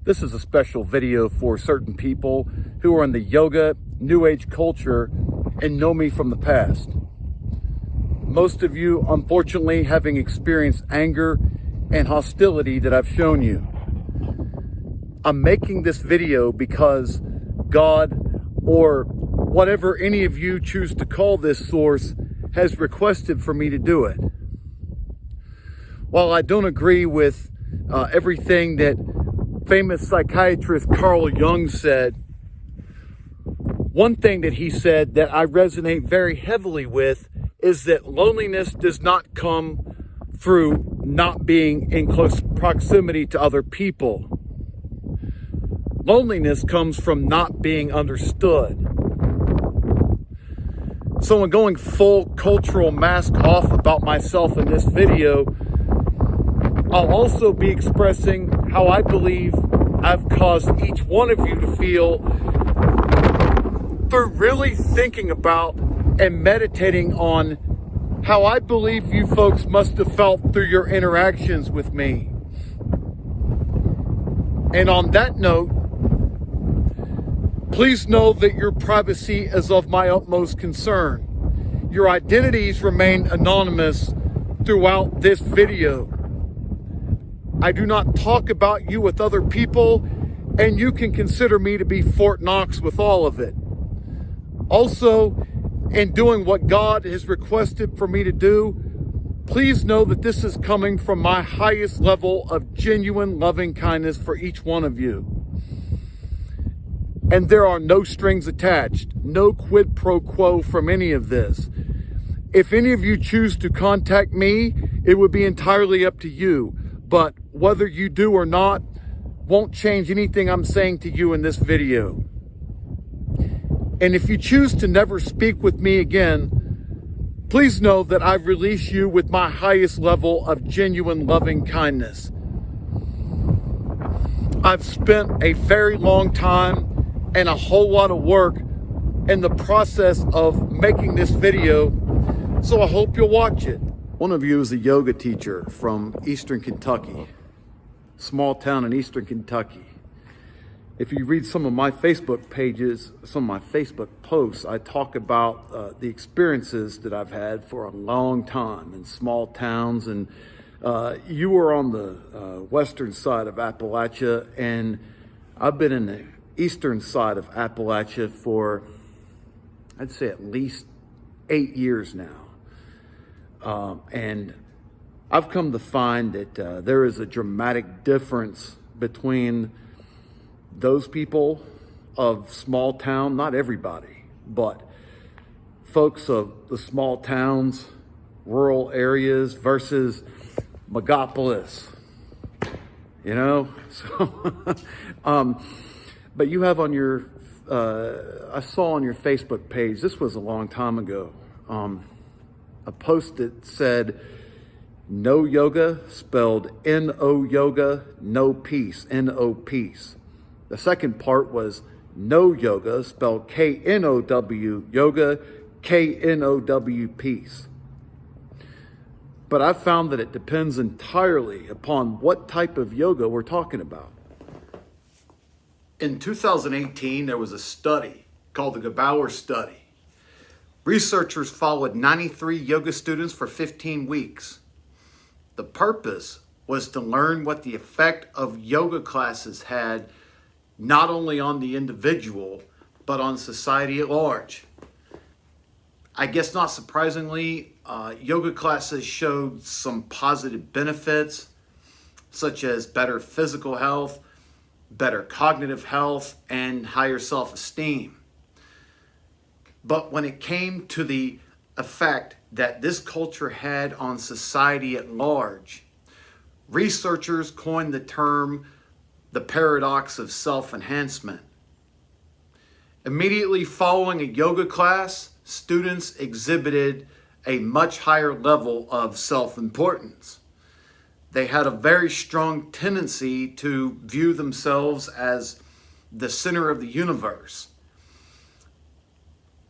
This is a special video for certain people who are in the yoga, new age culture, and know me from the past. Most of you, unfortunately, having experienced anger and hostility that I've shown you. I'm making this video because God, or whatever any of you choose to call this source, has requested for me to do it. While I don't agree with everything that famous psychiatrist Carl Jung said, one thing that he said that I resonate very heavily with is that loneliness does not come through not being in close proximity to other people. Loneliness comes from not being understood. So in going full cultural mask off about myself in this video, I'll also be expressing how I believe I've caused each one of you to feel through really thinking about and meditating on how I believe you folks must have felt through your interactions with me. And on that note, please know that your privacy is of my utmost concern. Your identities remain anonymous throughout this video. I do not talk about you with other people, and you can consider me to be Fort Knox with all of it. Also, in doing what God has requested for me to do, please know that this is coming from my highest level of genuine loving kindness for each one of you. And there are no strings attached, no quid pro quo from any of this. If any of you choose to contact me, it would be entirely up to you. But whether you do or not won't change anything I'm saying to you in this video. And if you choose to never speak with me again, please know that I've released you with my highest level of genuine loving kindness. I've spent a very long time and a whole lot of work in the process of making this video, so I hope you'll watch it. One of you is a yoga teacher from Eastern Kentucky, small town in Eastern Kentucky. If you read some of my Facebook pages, some of my Facebook posts, I talk about the experiences that I've had for a long time in small towns. And you were on the western side of Appalachia, and I've been in the eastern side of Appalachia for, I'd say, at least 8 years now. And I've come to find that there is a dramatic difference between those people of small town, not everybody, but folks of the small towns, rural areas versus megapolis, you know? So, but you have on your, I saw on your Facebook page, this was a long time ago, a post that said, "No yoga," spelled N-O yoga, no peace, N-O peace. The second part was "No yoga," spelled K-N-O-W yoga, K-N-O-W peace. But I've found that it depends entirely upon what type of yoga we're talking about. In 2018, there was a study called the Gebauer Study. Researchers followed 93 yoga students for 15 weeks. The purpose was to learn what the effect of yoga classes had not only on the individual, but on society at large. I guess not surprisingly, yoga classes showed some positive benefits, such as better physical health, better cognitive health, and higher self-esteem. But when it came to the effect that this culture had on society at large, researchers coined the term the paradox of self-enhancement. Immediately following a yoga class, students exhibited a much higher level of self-importance. They had a very strong tendency to view themselves as the center of the universe,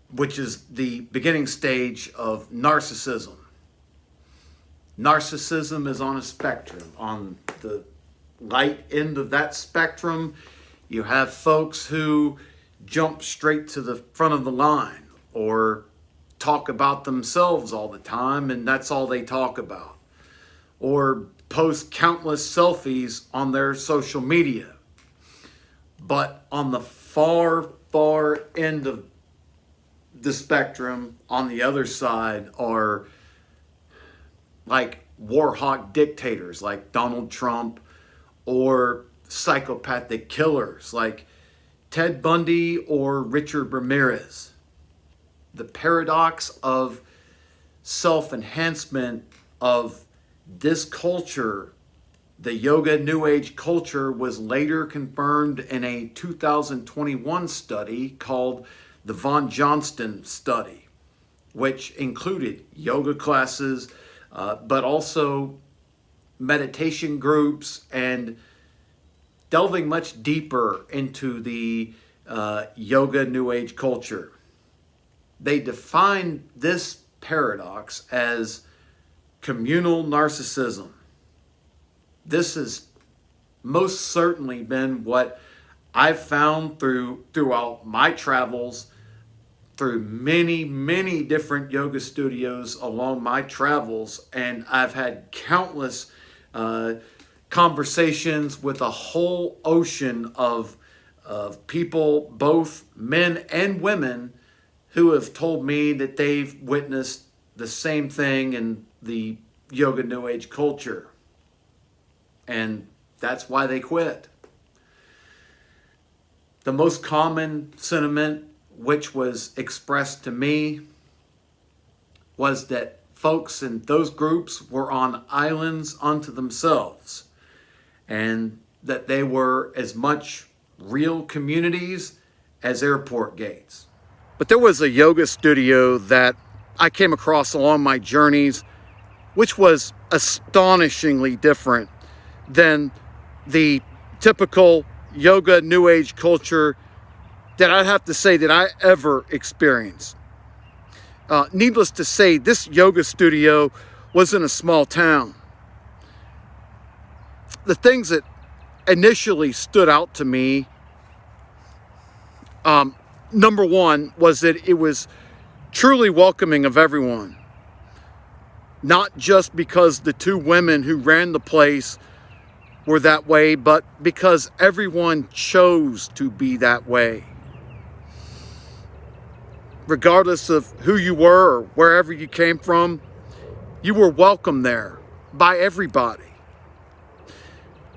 which is the beginning stage of narcissism. Narcissism is on a spectrum. On the light end of that spectrum. You have folks who jump straight to the front of the line or talk about themselves all the time, and that's all they talk about, or post countless selfies on their social media. But on the far, far end of the spectrum, on the other side, are like war hawk dictators like Donald Trump, or psychopathic killers like Ted Bundy or Richard Ramirez. The paradox of self-enhancement of this culture, the yoga new age culture, was later confirmed in a 2021 study called the Von Johnston study, which included yoga classes, but also meditation groups, and delving much deeper into the yoga new age culture. They define this paradox as communal narcissism. This has most certainly been what I've found throughout my travels, through many, many different yoga studios along my travels, and I've had countless conversations with a whole ocean of people, both men and women, who have told me that they've witnessed the same thing in the yoga new age culture. And that's why they quit. The most common sentiment which was expressed to me was that folks in those groups were on islands unto themselves, and that they were as much real communities as airport gates. But there was a yoga studio that I came across along my journeys, which was astonishingly different than the typical yoga new age culture that I'd have to say that I ever experienced. Needless to say, this yoga studio was in a small town. The things that initially stood out to me, number one, was that it was truly welcoming of everyone. Not just because the two women who ran the place were that way, but because everyone chose to be that way. Regardless of who you were or wherever you came from, you were welcome there by everybody.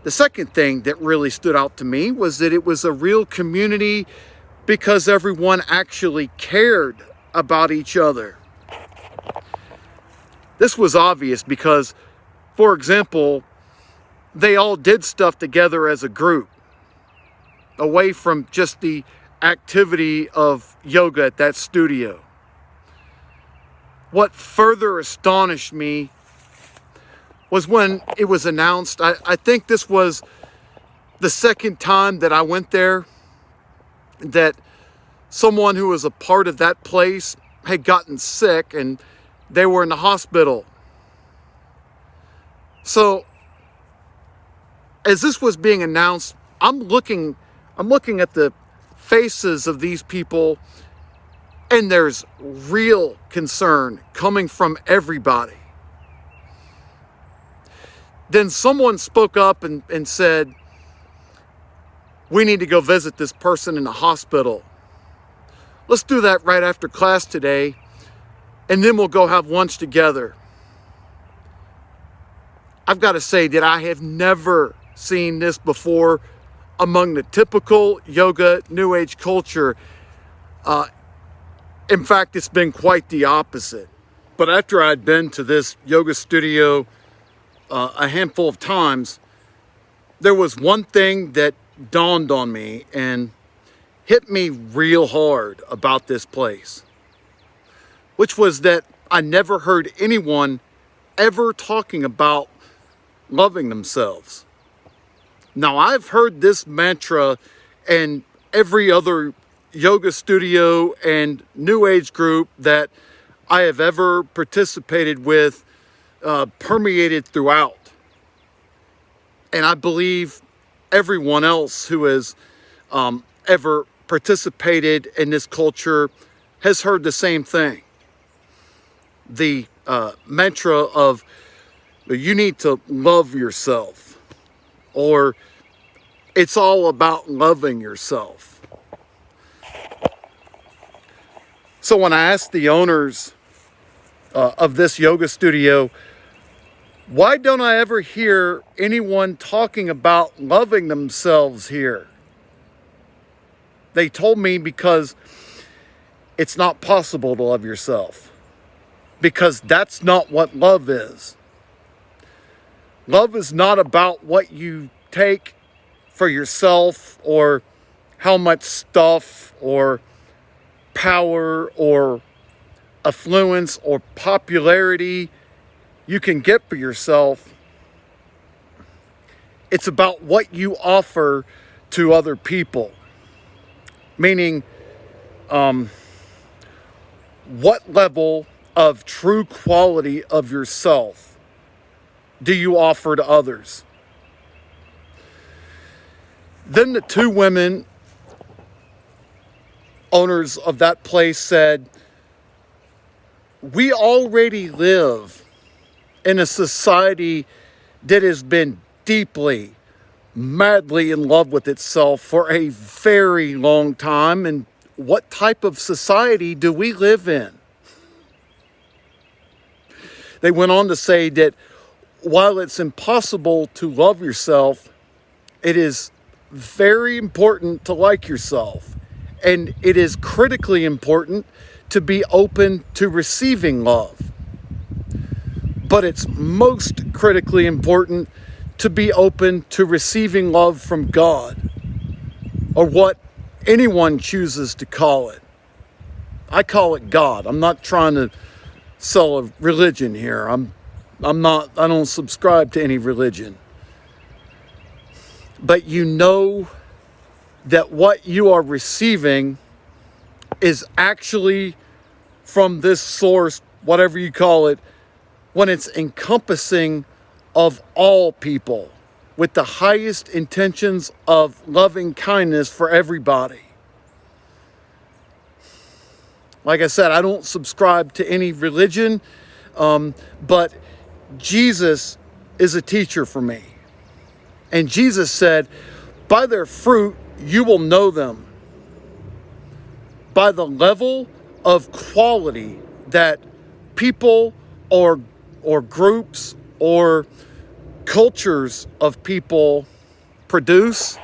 The second thing that really stood out to me was that it was a real community because everyone actually cared about each other. This was obvious because, for example, they all did stuff together as a group, away from just the activity of yoga at that studio. What further astonished me was when it was announced, I think this was the second time that I went there, that someone who was a part of that place had gotten sick and they were in the hospital. So as this was being announced, I'm looking at the faces of these people, and there's real concern coming from everybody. Then someone spoke up and said, "We need to go visit this person in the hospital. Let's do that right after class today, and then we'll go have lunch together." I've got to say that I have never seen this before among the typical yoga new age culture. In fact, it's been quite the opposite. But after I'd been to this yoga studio a handful of times, there was one thing that dawned on me and hit me real hard about this place, which was that I never heard anyone ever talking about loving themselves. Now, I've heard this mantra in every other yoga studio and new age group that I have ever participated with, permeated throughout. And I believe everyone else who has ever participated in this culture has heard the same thing. The mantra of you need to love yourself, or it's all about loving yourself. So when I asked the owners of this yoga studio, why don't I ever hear anyone talking about loving themselves here? They told me because it's not possible to love yourself. Because that's not what love is. Love is not about what you take for yourself, or how much stuff or power or affluence or popularity you can get for yourself. It's about what you offer to other people. Meaning, what level of true quality of yourself do you offer to others? Then the two women owners of that place said, we already live in a society that has been deeply, madly in love with itself for a very long time. And what type of society do we live in? They went on to say that while it's impossible to love yourself, it is very important to like yourself. And it is critically important to be open to receiving love. But it's most critically important to be open to receiving love from God, or what anyone chooses to call it. I call it God. I'm not trying to sell a religion here. I don't subscribe to any religion. But you know that what you are receiving is actually from this source, whatever you call it, when it's encompassing of all people with the highest intentions of loving kindness for everybody. Like I said, I don't subscribe to any religion, but Jesus is a teacher for me. And Jesus said, by their fruit, you will know them. By the level of quality that people or groups or cultures of people produce,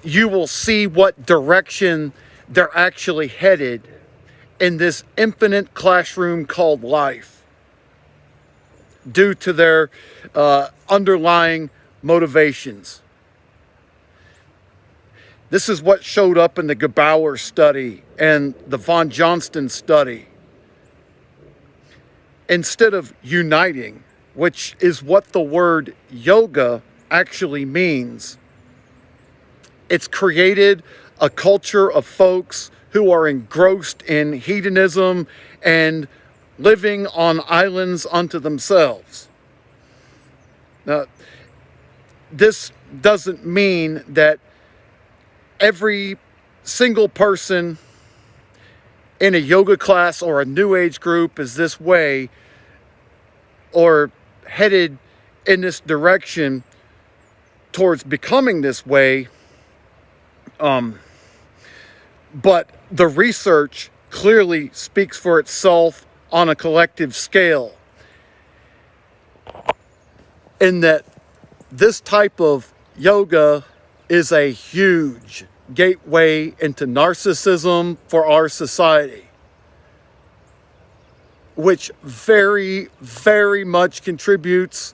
you will see what direction they're actually headed in this infinite classroom called life, due to their underlying motivations. This is what showed up in the Gebauer study and the von Johnston study. Instead of uniting, which is what the word yoga actually means, it's created a culture of folks who are engrossed in hedonism and living on islands unto themselves. Now, this doesn't mean that every single person in a yoga class or a new age group is this way or headed in this direction towards becoming this way. But the research clearly speaks for itself on a collective scale, in that this type of yoga is a huge gateway into narcissism for our society, which very, very much contributes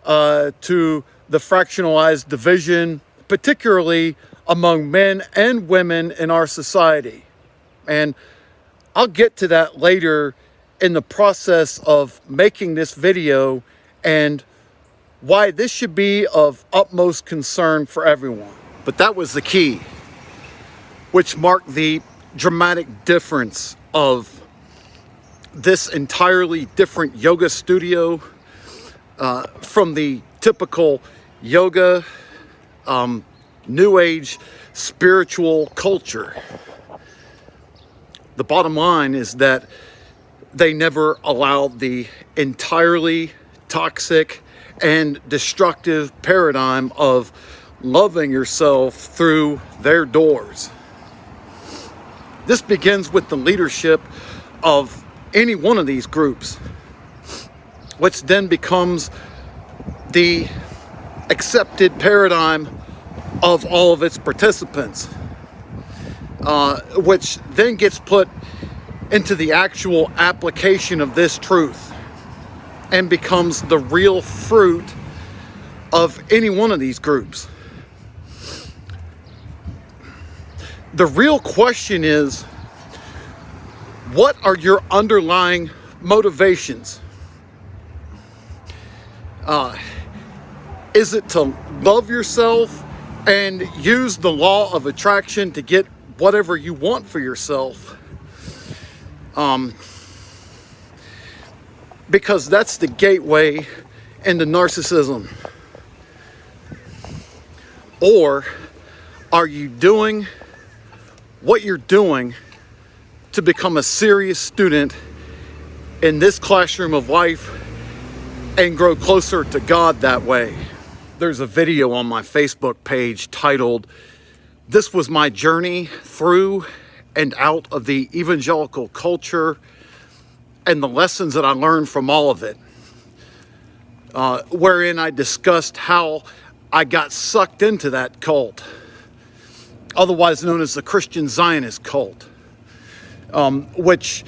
to the fractionalized division, particularly among men and women in our society. And I'll get to that later in the process of making this video, and why this should be of utmost concern for everyone. But that was the key, which marked the dramatic difference of this entirely different yoga studio from the typical yoga, New Age spiritual culture. The bottom line is that they never allowed the entirely toxic and destructive paradigm of loving yourself through their doors. This begins with the leadership of any one of these groups, which then becomes the accepted paradigm of all of its participants, which then gets put into the actual application of this truth and becomes the real fruit of any one of these groups. The real question is, what are your underlying motivations? Is it to love yourself and use the law of attraction to get whatever you want for yourself? Because that's the gateway into narcissism. Or are you doing what you're doing to become a serious student in this classroom of life and grow closer to God that way? There's a video on my Facebook page titled, "This was my journey through and out of the evangelical culture and the lessons that I learned from all of it," wherein I discussed how I got sucked into that cult, otherwise known as the Christian Zionist cult, which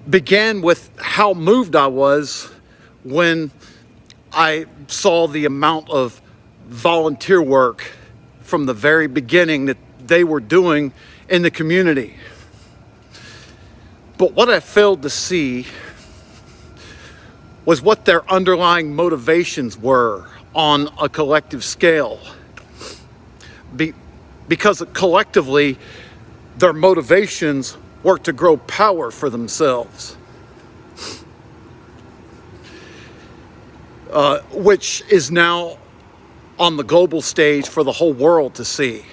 began with how moved I was when I saw the amount of volunteer work from the very beginning that they were doing in the community. But what I failed to see was what their underlying motivations were on a collective scale. Because collectively, their motivations were to grow power for themselves. Which is now on the global stage for the whole world to see,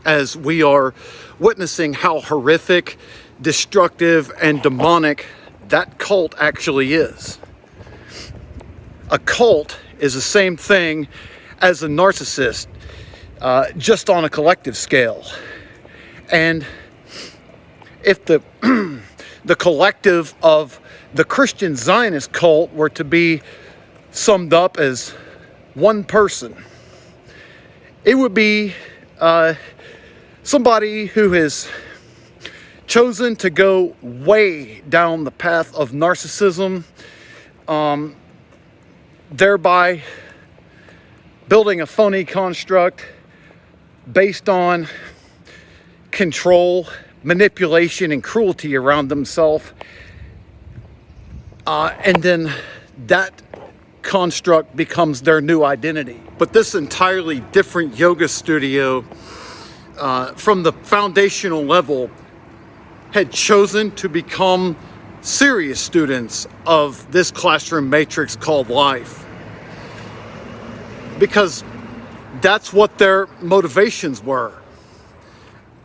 as we are witnessing how horrific, destructive, and demonic that cult actually is. A cult is the same thing as a narcissist, just on a collective scale. And if the the collective of the Christian Zionist cult were to be summed up as one person, it would be somebody who has chosen to go way down the path of narcissism, thereby building a phony construct based on control, manipulation, and cruelty around themselves. And then that construct becomes their new identity. But this entirely different yoga studio, from the foundational level, had chosen to become serious students of this classroom matrix called life. Because that's what their motivations were.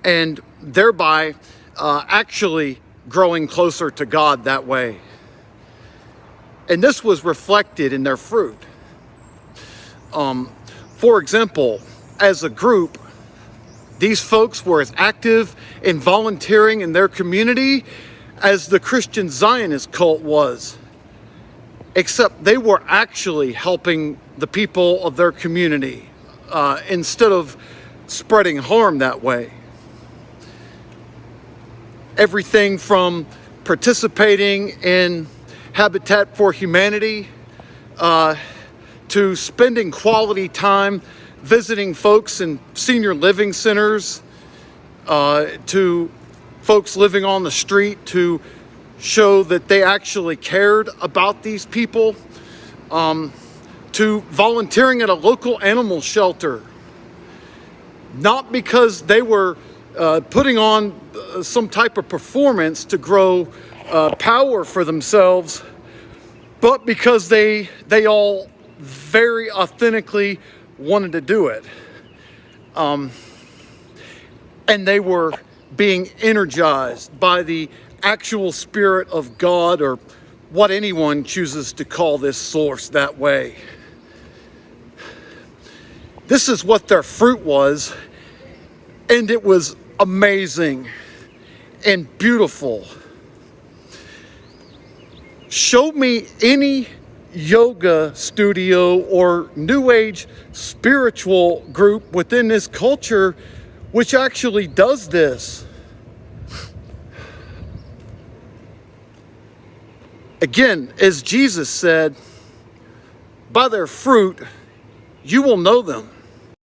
And thereby actually growing closer to God that way. And this was reflected in their fruit. For example, as a group, these folks were as active in volunteering in their community as the Christian Zionist cult was, except they were actually helping the people of their community instead of spreading harm that way. Everything from participating in Habitat for Humanity to spending quality time visiting folks in senior living centers, to folks living on the street to show that they actually cared about these people, to volunteering at a local animal shelter, not because they were putting on some type of performance to grow power for themselves, but because they all very authentically wanted to do it. And they were being energized by the actual Spirit of God, or what anyone chooses to call this source that way. This is what their fruit was, and it was amazing and beautiful. Show me any yoga studio or New Age spiritual group within this culture which actually does this. Again, as Jesus said, by their fruit you will know them.